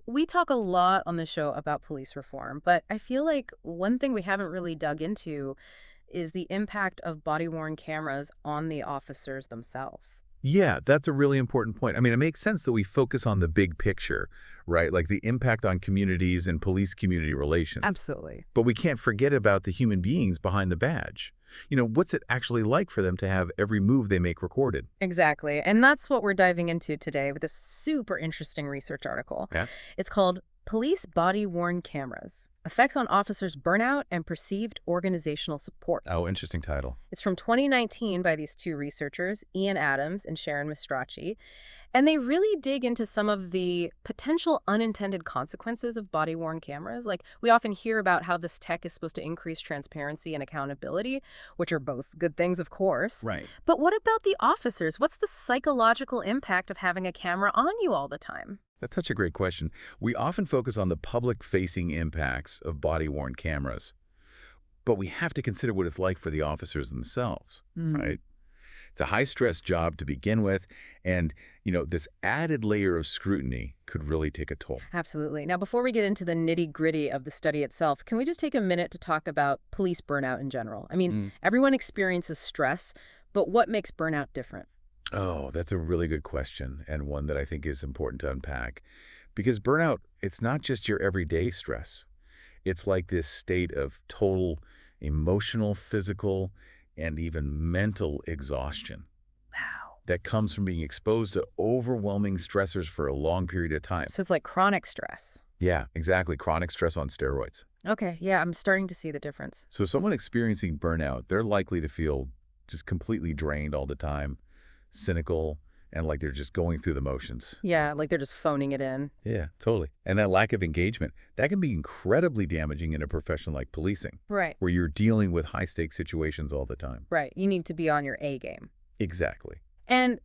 We talk a lot on the show about police reform, but I feel like one thing we haven't really dug into is the impact of body-worn cameras on the officers themselves. Yeah, that's a really important point. I mean, it makes sense that we focus on the big picture, right? Like the impact on communities and police community relations. Absolutely. But we can't forget about the human beings behind the badge. What's it actually like for them to have every move they make recorded? Exactly. And that's what we're diving into today with a super interesting research article. Yeah. It's called Police Body-Worn Cameras: Effects on Officers' Burnout and Perceived Organizational Support. Oh, interesting title. It's from 2019 by these two researchers, Ian Adams and Sharon Mastracci, and they really dig into some of the potential unintended consequences of body-worn cameras. Like, we often hear about how this tech is supposed to increase transparency and accountability, which are both good things, of course. Right. But what about the officers? What's the psychological impact of having a camera on you all the time? That's such a great question. We often focus on the public-facing impacts of body-worn cameras, but we have to consider what it's like for the officers themselves, right? It's a high-stress job to begin with, and, this added layer of scrutiny could really take a toll. Absolutely. Now, before we get into the nitty-gritty of the study itself, can we just take a minute to talk about police burnout in general? I mean, everyone experiences stress, but what makes burnout different? Oh, that's a really good question, and one that I think is important to unpack. Because burnout, it's not just your everyday stress. It's like this state of total emotional, physical, and even mental exhaustion Wow. that comes from being exposed to overwhelming stressors for a long period of time. So it's like chronic stress. Yeah, exactly. Chronic stress on steroids. Okay, yeah, I'm starting to see the difference. So someone experiencing burnout, they're likely to feel just completely drained all the time, cynical, and like they're just going through the motions. Yeah, like they're just phoning it in. Yeah, totally. And that lack of engagement, that can be incredibly damaging in a profession like policing, Right, where you're dealing with high-stakes situations all the time. right. You need to be on your A game. Exactly. And,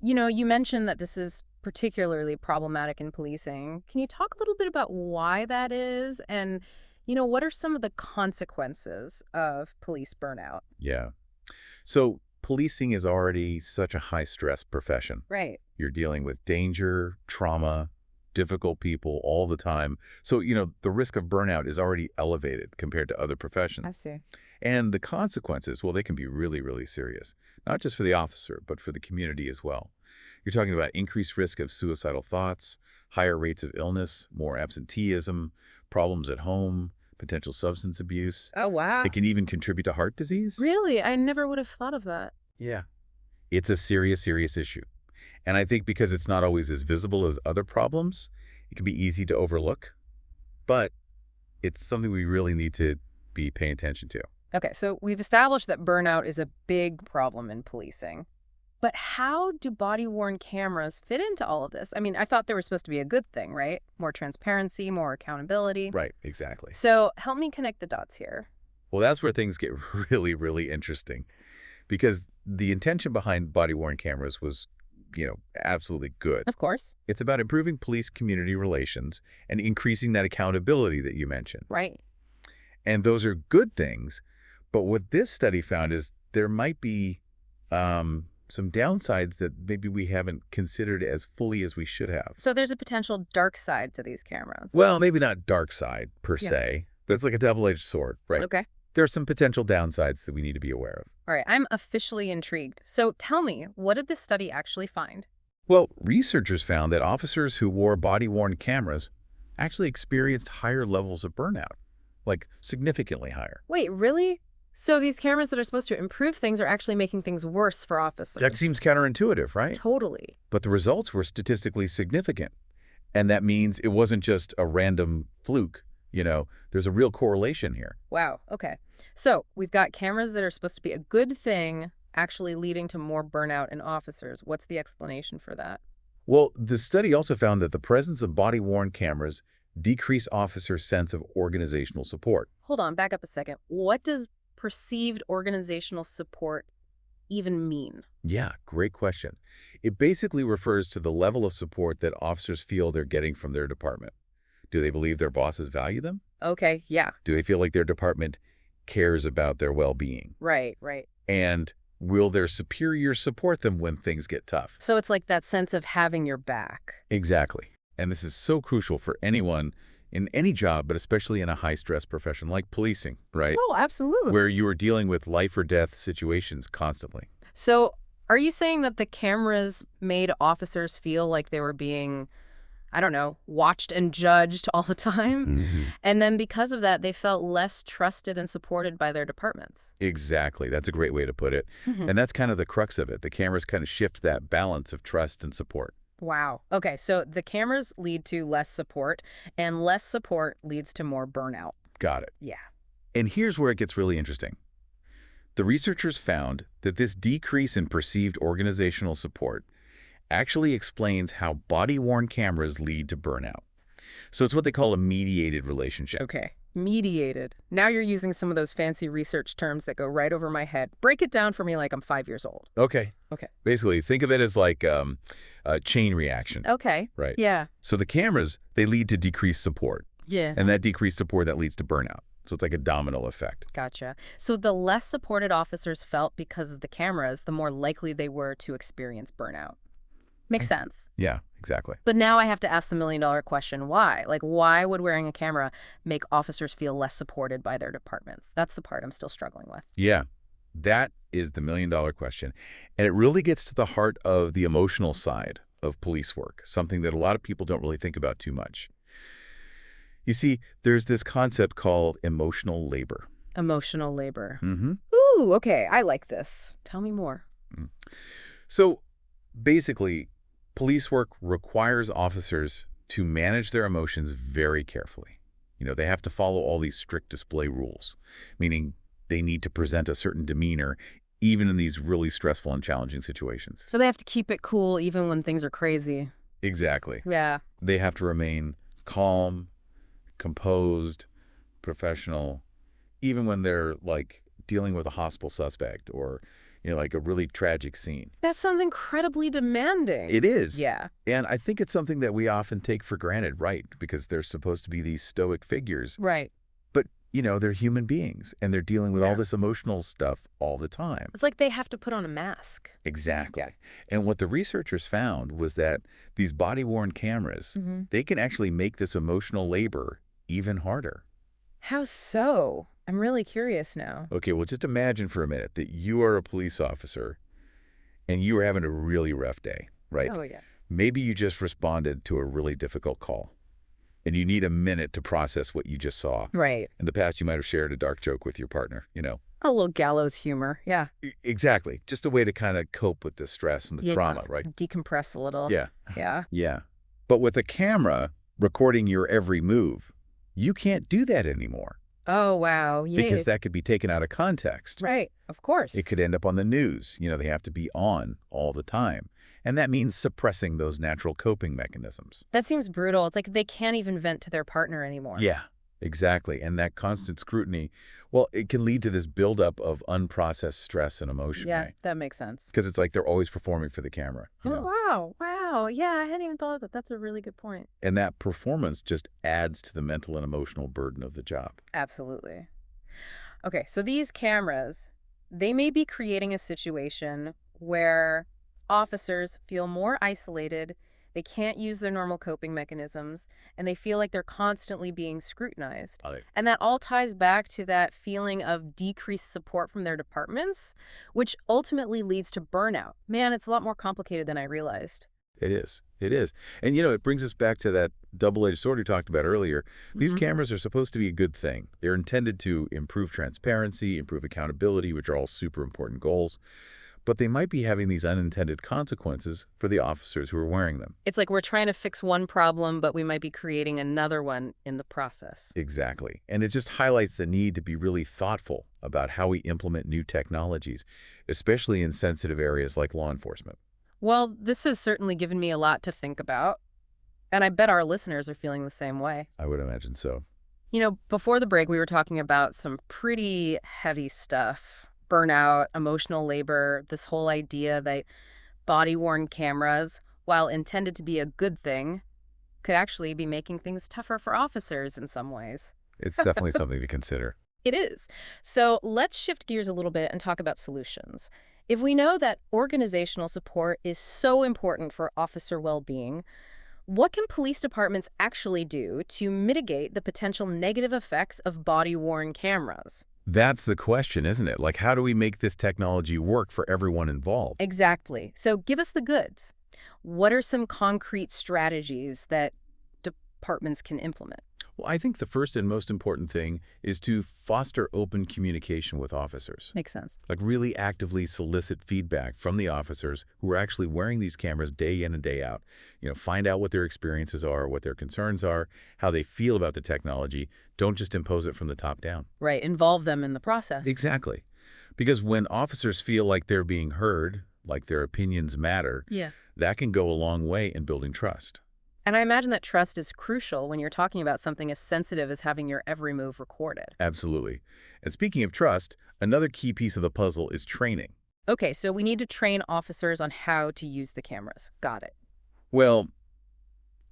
you mentioned that this is particularly problematic in policing. Can you talk a little bit about why that is? And, what are some of the consequences of police burnout? Yeah. So policing is already such a high-stress profession. Right. You're dealing with danger, trauma, difficult people all the time. So, the risk of burnout is already elevated compared to other I professions. see. And the consequences, well, they can be really, really serious, not just for the officer, but for the community as well. You're talking about increased risk of suicidal thoughts, higher rates of illness, more absenteeism, problems at home, potential substance abuse. Oh, wow. It can even contribute to heart disease. Really? I never would have thought of that. Yeah. It's a serious, serious issue. And I think because it's not always as visible as other problems, it can be easy to overlook. But it's something we really need to be paying attention to. Okay, so we've established that burnout is a big problem in policing. But how do body-worn cameras fit into all of this? I mean, I thought they were supposed to be a good thing, right? More transparency, more accountability. Right, exactly. So help me connect the dots here. Well, that's where things get really, really interesting. Because the intention behind body-worn cameras was, absolutely good. Of course. It's about improving police-community relations and increasing that accountability that you mentioned. Right. And those are good things. But what this study found is there might be some downsides that maybe we haven't considered as fully as we should have. So there's a potential dark side to these cameras. Well, maybe not dark side per Yeah. se, but it's like a double-edged sword, right? Okay. There are some potential downsides that we need to be aware of. All right, I'm officially intrigued. So tell me, what did this study actually find? Well, researchers found that officers who wore body-worn cameras actually experienced higher levels of burnout, like significantly higher. Wait, really? So these cameras that are supposed to improve things are actually making things worse for officers? That seems counterintuitive, right? Totally. But the results were statistically significant. And that means it wasn't just a random fluke. There's a real correlation here. Wow, okay. So we've got cameras that are supposed to be a good thing actually leading to more burnout in officers. What's the explanation for that? Well, the study also found that the presence of body-worn cameras decrease officers' sense of organizational support. Hold on, back up a second. What does perceived organizational support even mean? Yeah, great question. It basically refers to the level of support that officers feel they're getting from their department. Do they believe their bosses value them? Okay, yeah. Do they feel like their department cares about their well-being? Right, right. And will their superiors support them when things get tough? So it's like that sense of having your back. Exactly. And this is so crucial for anyone in any job, but especially in a high-stress profession like policing, right? Oh, absolutely. Where you are dealing with life or death situations constantly. So are you saying that the cameras made officers feel like they were being, I don't know, watched and judged all the time? Hmm. And then because of that, they felt less trusted and supported by their departments. Exactly. That's a great way to put it. Mhm. And that's kind of the crux of it. The cameras kind of shift that balance of trust and support. Wow. Okay, so the cameras lead to less support, and less support leads to more burnout. Got it. Yeah. And here's where it gets really interesting. The researchers found that this decrease in perceived organizational support actually explains how body-worn cameras lead to burnout. So it's what they call a mediated relationship. Okay. Mediated. Now you're using some of those fancy research terms that go right over my head. Break it down for me like I'm 5 years old. Okay. Okay. Basically, think of it as like a chain reaction, Okay. right? Yeah. So the cameras, they lead to decreased support. Yeah. And that decreased support, that leads to burnout. So it's like a domino effect. Gotcha. So the less supported officers felt because of the cameras, the more likely they were to experience burnout. Makes sense. Yeah, exactly. But now I have to ask the million-dollar question, why? Like, why would wearing a camera make officers feel less supported by their departments? That's the part I'm still struggling with. Yeah, that is the million-dollar question. And it really gets to the heart of the emotional side of police work, something that a lot of people don't really think about too much. You see, there's this concept called emotional labor. Emotional labor. Mm-hmm. Ooh, okay. I like this. Tell me more. So basically, police work requires officers to manage their emotions very carefully. You know, they have to follow all these strict display rules, meaning they need to present a certain demeanor even in these really stressful and challenging situations. So they have to keep it cool even when things are crazy. Exactly. Yeah. They have to remain calm, composed, professional, even when they're like dealing with a hostile suspect or, you know, like a really tragic scene. That sounds incredibly demanding. It is. Yeah. And I think it's something that we often take for granted, right? Because they're supposed to be these stoic figures. Right. But, you know, they're human beings and they're dealing with all Yeah. this emotional stuff all the time. It's like they have to put on a mask. Exactly. Yeah. And what the researchers found was that these body-worn cameras, Mm-hmm. they can actually make this emotional labor even harder. How so? I'm really curious now. Okay, well, just imagine for a minute that you are a police officer and you are having a really rough day, right? Oh, yeah. Maybe you just responded to a really difficult call and you need a minute to process what you just saw. Right. In the past, you might have shared a dark joke with your partner, you know. A little gallows humor. Yeah. Exactly. Just a way to kind of cope with the stress and the Yeah. trauma, right? Decompress a little. Yeah. Yeah. Yeah. But with a camera recording your every move, you can't do that anymore Oh, wow. Yeah. because that could be taken out of context. Right. Of course. It could end up on the news. You know, they have to be on all the time. And that means suppressing those natural coping mechanisms. That seems brutal. It's like they can't even vent to their partner anymore. Yeah, exactly. And that constant scrutiny, well, it can lead to this buildup of unprocessed stress and emotion, Yeah, right? that makes sense. Because it's like they're always performing for the camera. You Oh, know? wow. Wow. Yeah, I hadn't even thought of that. That's a really good point. And that performance just adds to the mental and emotional burden of the job. Absolutely. Okay, so these cameras, they may be creating a situation where officers feel more isolated, they can't use their normal coping mechanisms, and they feel like they're constantly being scrutinized. And that all ties back to that feeling of decreased support from their departments, which ultimately leads to burnout. Man, it's a lot more complicated than I realized. It is. It is. And, you know, it brings us back to that double-edged sword we talked about earlier. These cameras are supposed to be a good thing. They're intended to improve transparency, improve accountability, which are all super important goals. But they might be having these unintended consequences for the officers who are wearing them. It's like we're trying to fix one problem, but we might be creating another one in the process. Exactly. And it just highlights the need to be really thoughtful about how we implement new technologies, especially in sensitive areas like law enforcement. Well, this has certainly given me a lot to think about, and I bet our listeners are feeling the same way. I would imagine so. You know, before the break, we were talking about some pretty heavy stuff. Burnout, emotional labor, this whole idea that body-worn cameras, while intended to be a good thing, could actually be making things tougher for officers in some ways. It's definitely something to consider. It is. So let's shift gears a little bit and talk about solutions. If we know that organizational support is so important for officer well-being, What can police departments actually do to mitigate the potential negative effects of body-worn cameras? That's the question, isn't it? Like, how do we make this technology work for everyone involved? Exactly. So give us the goods. What are some concrete strategies that departments can implement? Well, I think the first and most important thing is to foster open communication with officers. Makes sense. Like really actively solicit feedback from the officers who are actually wearing these cameras day in and day out. Find out what their experiences are, what their concerns are, how they feel about the technology. Don't just impose it from the top down. Right. Involve them in the process. Exactly. Because when officers feel like they're being heard, like their opinions matter, Yeah. that can go a long way in building trust. And I imagine that trust is crucial when you're talking about something as sensitive as having your every move recorded. Absolutely. And speaking of trust, another key piece of the puzzle is training. Okay, so we need to train officers on how to use the cameras. Got it. Well,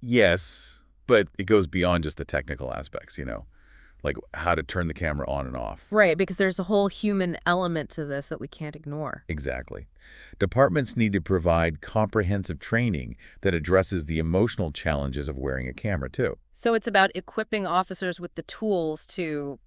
yes, but it goes beyond just the technical aspects, like how to turn the camera on and off. Right, because there's a whole human element to this that we can't ignore. Exactly. Departments need to provide comprehensive training that addresses the emotional challenges of wearing a camera, too. So it's about equipping officers with the tools to,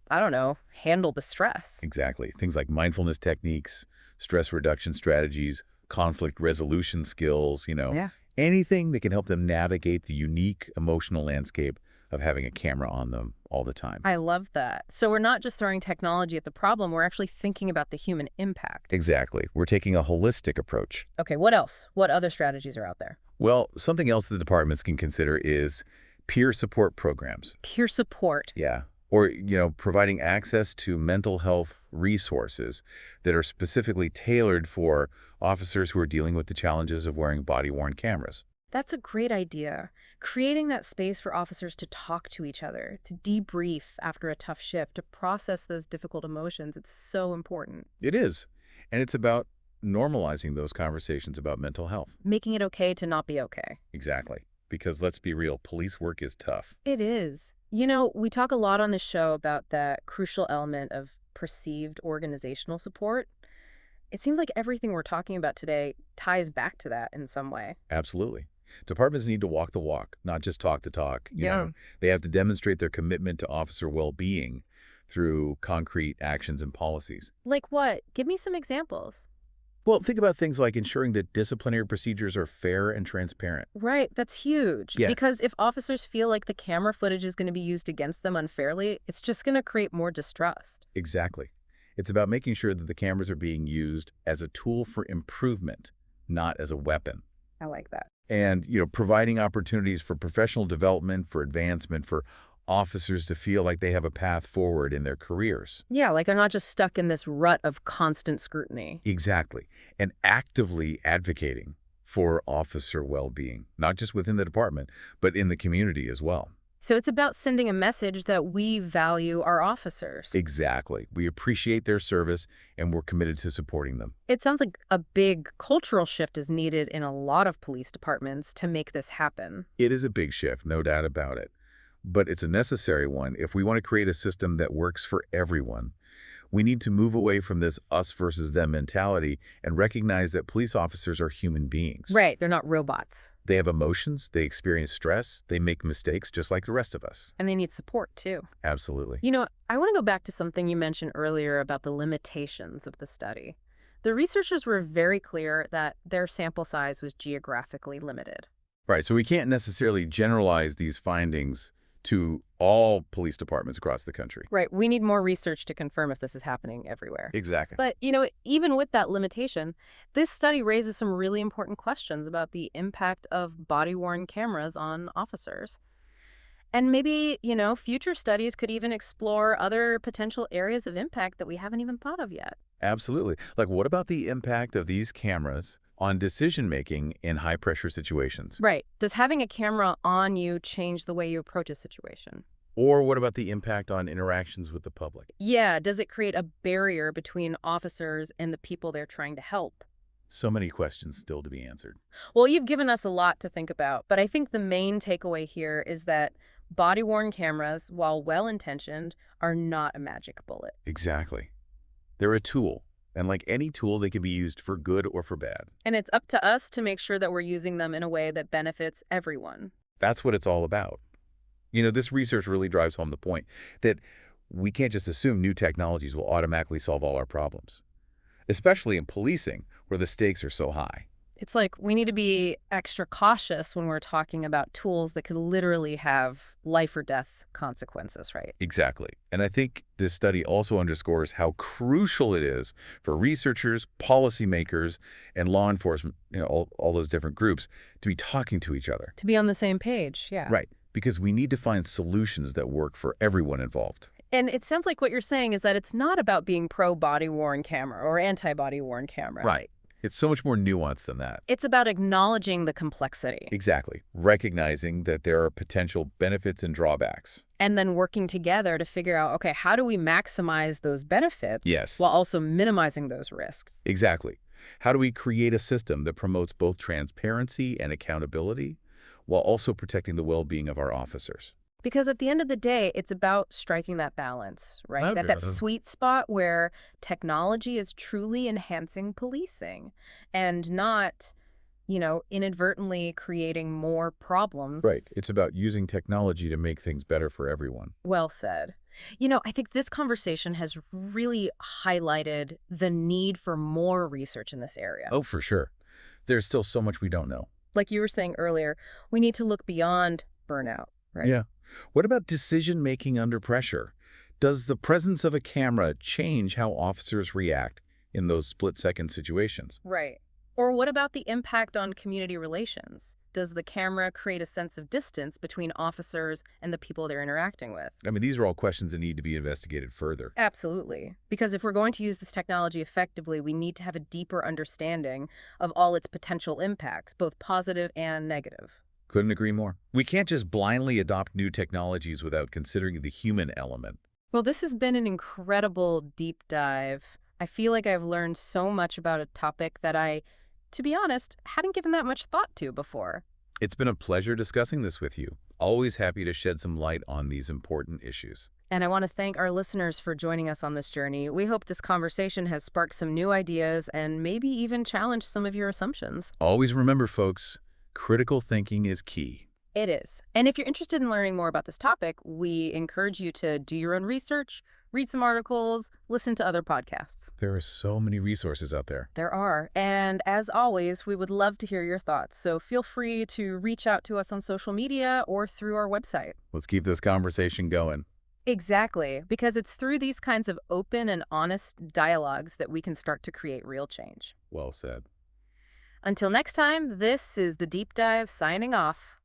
I don't know, handle the stress. Exactly. Things like mindfulness techniques, stress reduction strategies, conflict resolution skills, Yeah. anything that can help them navigate the unique emotional landscape of having a camera on them all the time. I love that. So we're not just throwing technology at the problem, we're actually thinking about the human impact. Exactly. We're taking a holistic approach. Okay, what else? What other strategies are out there? Well, something else the departments can consider is peer support programs. Peer support. Yeah. Or, providing access to mental health resources that are specifically tailored for officers who are dealing with the challenges of wearing body-worn cameras. That's a great idea. Creating that space for officers to talk to each other, to debrief after a tough shift, to process those difficult emotions, it's so important. It is. And it's about normalizing those conversations about mental health. Making it okay to not be okay. Exactly. Because let's be real, police work is tough. It is. We talk a lot on this show about that crucial element of perceived organizational support. It seems like everything we're talking about today ties back to that in some way. Absolutely. Departments need to walk the walk, not just talk the talk. Yeah. They have to demonstrate their commitment to officer well-being through concrete actions and policies. Like what? Give me some examples. Well, think about things like ensuring that disciplinary procedures are fair and transparent. Right, that's huge. Yeah. Because if officers feel like the camera footage is going to be used against them unfairly, it's just going to create more distrust. Exactly. It's about making sure that the cameras are being used as a tool for improvement, not as a weapon. I like that. And, providing opportunities for professional development, for advancement, for officers to feel like they have a path forward in their careers. Yeah, like they're not just stuck in this rut of constant scrutiny. Exactly. And actively advocating for officer well-being, not just within the department, but in the community as well. So it's about sending a message that we value our officers. Exactly. We appreciate their service and we're committed to supporting them. It sounds like a big cultural shift is needed in a lot of police departments to make this happen. It is a big shift, no doubt about it. But it's a necessary one if we want to create a system that works for everyone. We need to move away from this us versus them mentality and recognize that police officers are human beings. Right, they're not robots. They have emotions, they experience stress, they make mistakes just like the rest of us. And they need support, too. Absolutely. I want to go back to something you mentioned earlier about the limitations of the study. The researchers were very clear that their sample size was geographically limited. Right, so we can't necessarily generalize these findings to all police departments across the country. Right, we need more research to confirm if this is happening everywhere. Exactly. But, even with that limitation, this study raises some really important questions about the impact of body-worn cameras on officers. And maybe, future studies could even explore other potential areas of impact that we haven't even thought of yet. Absolutely. Like, what about the impact of these cameras on decision-making in high-pressure situations? Right. Does having a camera on you change the way you approach a situation? Or what about the impact on interactions with the public? Yeah, does it create a barrier between officers and the people they're trying to help? So many questions still to be answered. Well, you've given us a lot to think about, but I think the main takeaway here is that body-worn cameras, while well-intentioned, are not a magic bullet. Exactly. They're a tool, And like any tool, they can be used for good or for bad. And it's up to us to make sure that we're using them in a way that benefits everyone. That's what it's all about. This research really drives home the point that we can't just assume new technologies will automatically solve all our problems, especially in policing where the stakes are so high. It's like we need to be extra cautious when we're talking about tools that could literally have life or death consequences, right? Exactly. And I think this study also underscores how crucial it is for researchers, policymakers, and law enforcement, all those different groups, to be talking to each other. To be on the same page, yeah. Right. Because we need to find solutions that work for everyone involved. And it sounds like what you're saying is that it's not about being pro-body-worn camera or anti-body-worn camera. Right. It's so much more nuanced than that. It's about acknowledging the complexity. Exactly. Recognizing that there are potential benefits and drawbacks. And then working together to figure out, okay, how do we maximize those benefits Yes. while also minimizing those risks? Exactly. How do we create a system that promotes both transparency and accountability while also protecting the well-being of our officers? Because at the end of the day, it's about striking that balance, right? Okay. That sweet spot where technology is truly enhancing policing and not, inadvertently creating more problems. Right. It's about using technology to make things better for everyone. Well said. I think this conversation has really highlighted the need for more research in this area. Oh, for sure. There's still so much we don't know. Like you were saying earlier, we need to look beyond burnout, right? Yeah. What about decision-making under pressure? Does the presence of a camera change how officers react in those split-second situations? Right. Or what about the impact on community relations? Does the camera create a sense of distance between officers and the people they're interacting with? I mean, these are all questions that need to be investigated further. Absolutely. Because if we're going to use this technology effectively, we need to have a deeper understanding of all its potential impacts, both positive and negative. Couldn't agree more. We can't just blindly adopt new technologies without considering the human element. Well, this has been an incredible deep dive. I feel like I've learned so much about a topic that I, to be honest, hadn't given that much thought to before. It's been a pleasure discussing this with you. Always happy to shed some light on these important issues. And I want to thank our listeners for joining us on this journey. We hope this conversation has sparked some new ideas and maybe even challenged some of your assumptions. Always remember, folks, critical thinking is key. It is. And if you're interested in learning more about this topic, we encourage you to do your own research, read some articles, listen to other podcasts. There are so many resources out there. There are. And as always, we would love to hear your thoughts. So feel free to reach out to us on social media or through our website. Let's keep this conversation going. Exactly. Because it's through these kinds of open and honest dialogues that we can start to create real change. Well said. Until next time, this is The Deep Dive signing off.